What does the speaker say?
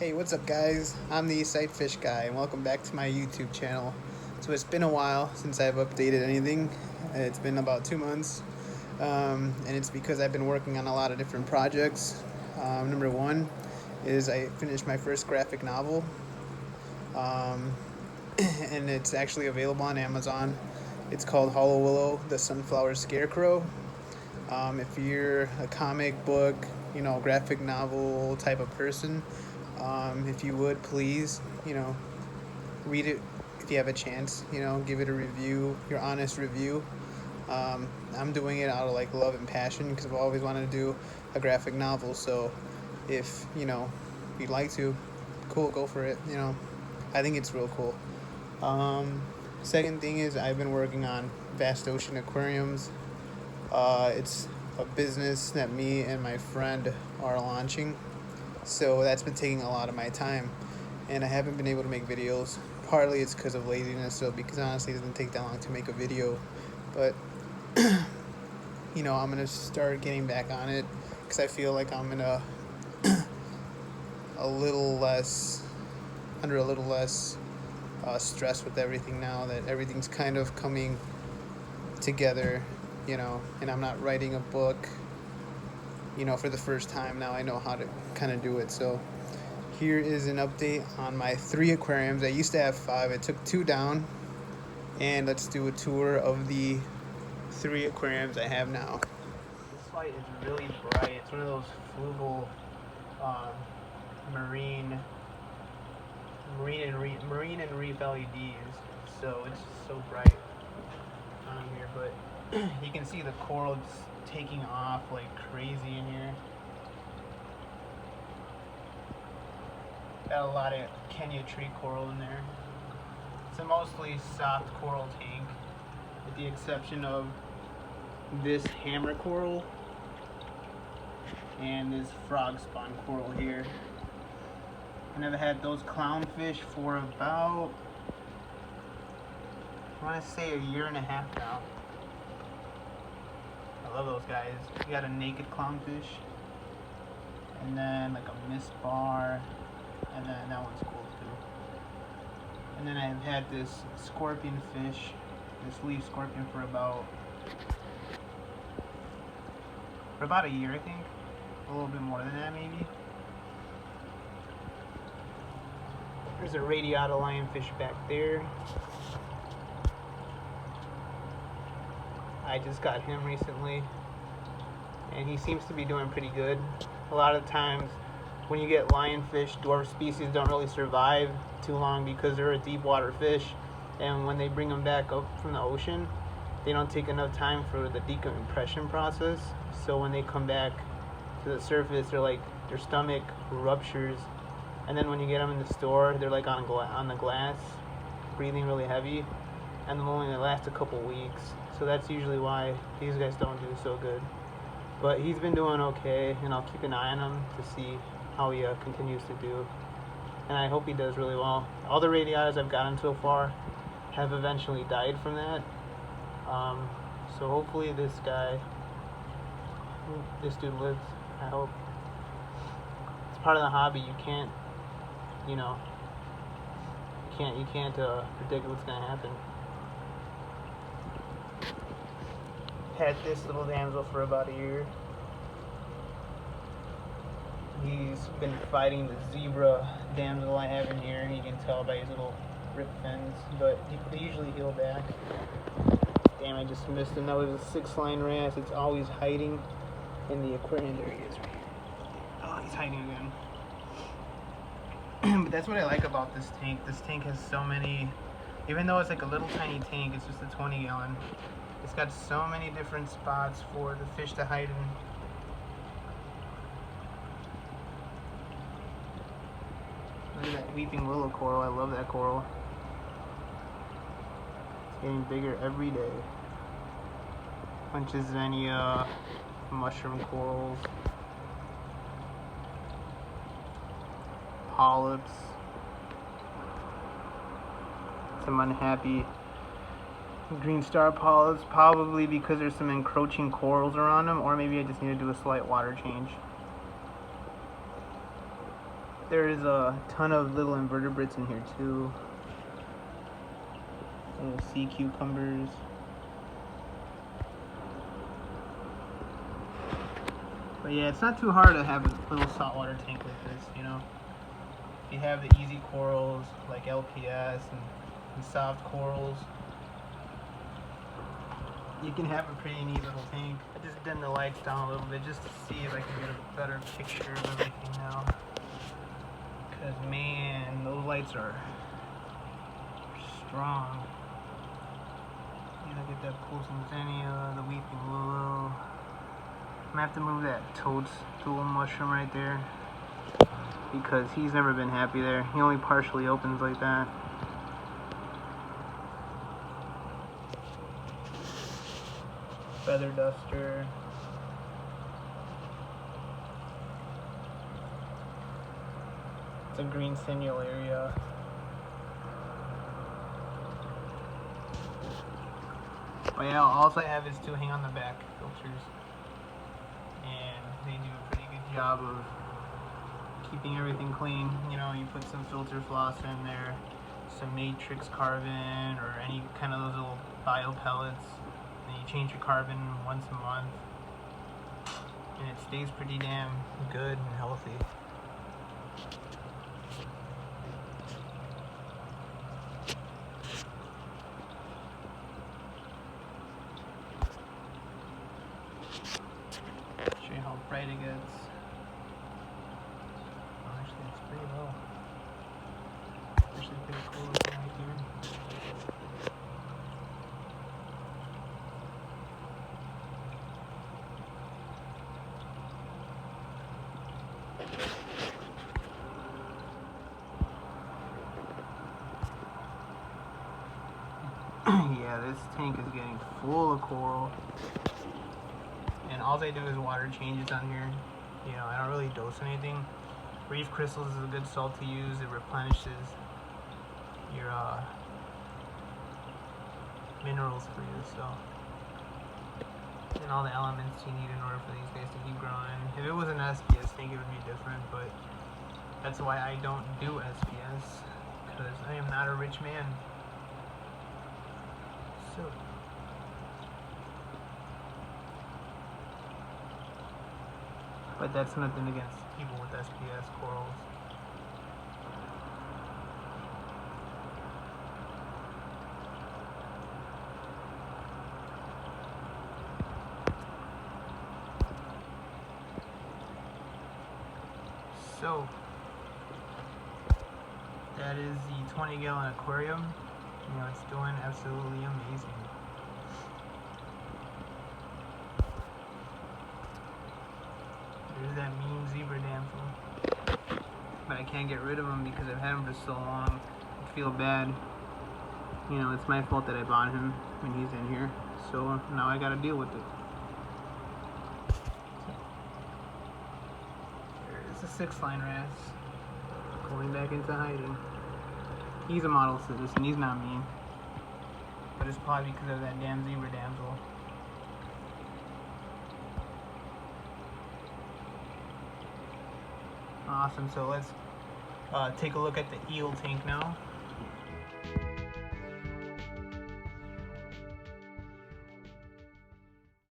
Hey, what's up guys? I'm the Eastside Fish Guy and welcome back to my YouTube channel. So it's been a while since I've updated anything. It's been about 2 months. And it's because I've been working on a lot of different projects. Number one is I finished my first graphic novel. Um, and it's actually available on Amazon. It's called Hollow Willow, the Sunflower Scarecrow. If you're a comic book, graphic novel type of person, if you would please, read it if you have a chance. Give it a review, your honest review. I'm doing it out of love and passion because I've always wanted to do a graphic novel. So if you'd like to, cool, go for it. I think it's real cool. Second thing is I've been working on Vast Ocean Aquariums. It's a business that me and my friend are launching. So that's been taking a lot of my time. And I haven't been able to make videos. Partly it's because of laziness, so because honestly it doesn't take that long to make a video. But, I'm going to start getting back on it because I feel like I'm in a little less, under a little less stress with everything now that everything's kind of coming together, and I'm not writing a book, for the first time. Now I know how to kind of do it. So here is an update on my 3 aquariums. I used to have 5. I took 2 down, and let's do a tour of the 3 aquariums I have now. This light is really bright. It's one of those fluval marine and reef LEDs, so it's so bright on here. But you can see the coral just taking off like crazy in here. Got a lot of Kenya tree coral in there. It's a mostly soft coral tank, with the exception of this hammer coral and this frog spawn coral here. And I've had those clownfish for about, I want to say, 1.5 years now. I love those guys. You got a naked clownfish, and then like a mist bar, and then that one's cool too. And then I've had this scorpion fish, this leaf scorpion, for about a year, I think. A little bit more than that, maybe. There's a radiata lionfish back there. I just got him recently, and he seems to be doing pretty good. A lot of times when you get lionfish, dwarf species don't really survive too long because they're a deep water fish, and when they bring them back up from the ocean, they don't take enough time for the decompression process. So when they come back to the surface, their stomach ruptures, and then when you get them in the store, they're like on the glass, breathing really heavy, and they'll only last a couple weeks. So that's usually why these guys don't do so good. But he's been doing okay, and I'll keep an eye on him to see how he continues to do. And I hope he does really well. All the radiatas I've gotten so far have eventually died from that. So hopefully this dude lives, I hope. It's part of the hobby. You can't predict what's gonna happen. Had this little damsel for about 1 year. He's been fighting the zebra damsel I have in here. You can tell by his little rip fins, but they usually heal back. Damn, I just missed him. That was a 6-line wrasse. It's always hiding in the aquarium. There he is right here. Oh, he's hiding again. But that's what I like about this tank. This tank has so many, even though it's like a little tiny tank, it's just a 20-gallon. It's got so many different spots for the fish to hide in. Look at that weeping willow coral. I love that coral. It's getting bigger every day. Bunch of Xenia, mushroom corals, polyps, some unhappy green star polyps, probably because there's some encroaching corals around them, or maybe I just need to do a slight water change. There is a ton of little invertebrates in here too. Little sea cucumbers. But yeah, it's not too hard to have a little saltwater tank like this, you know. If you have the easy corals like LPS and soft corals, you can have a pretty neat little tank. I just dimmed the lights down a little bit just to see if I can get a better picture of everything now. Because man, those lights are strong. You look at that Pulsantania, the weeping willow. I'm gonna have to move that toadstool mushroom right there because he's never been happy there. He only partially opens like that. Feather duster. It's a green Sinularia. But yeah, all I have is two hang on the back filters. And they do a pretty good job of keeping everything clean. You know, you put some filter floss in there, some matrix carbon, or any kind of those little bio pellets. And you change your carbon once a month. And it stays pretty damn good and healthy. Show you how bright it gets. Oh, actually, it's pretty low. Actually, pretty cool looking right here. Yeah, this tank is getting full of coral. And all they do is water changes on here. You know, I don't really dose anything. Reef crystals is a good salt to use. It replenishes your minerals for you, so. And all the elements you need in order for these guys to keep growing. If it was an SPS tank, it would be different, but that's why I don't do SPS, because I am not a rich man. So. But that's nothing against people with SPS corals. So, that is the 20-gallon aquarium. You know, it's doing absolutely amazing. There's that mean zebra damsel. But I can't get rid of him because I've had him for so long. I feel bad. You know, it's my fault that I bought him when he's in here. So now I gotta deal with it. There's a 6-line wrasse going back into hiding. He's a model citizen, he's not mean. But it's probably because of that damn zebra damsel. Awesome, so let's take a look at the eel tank now.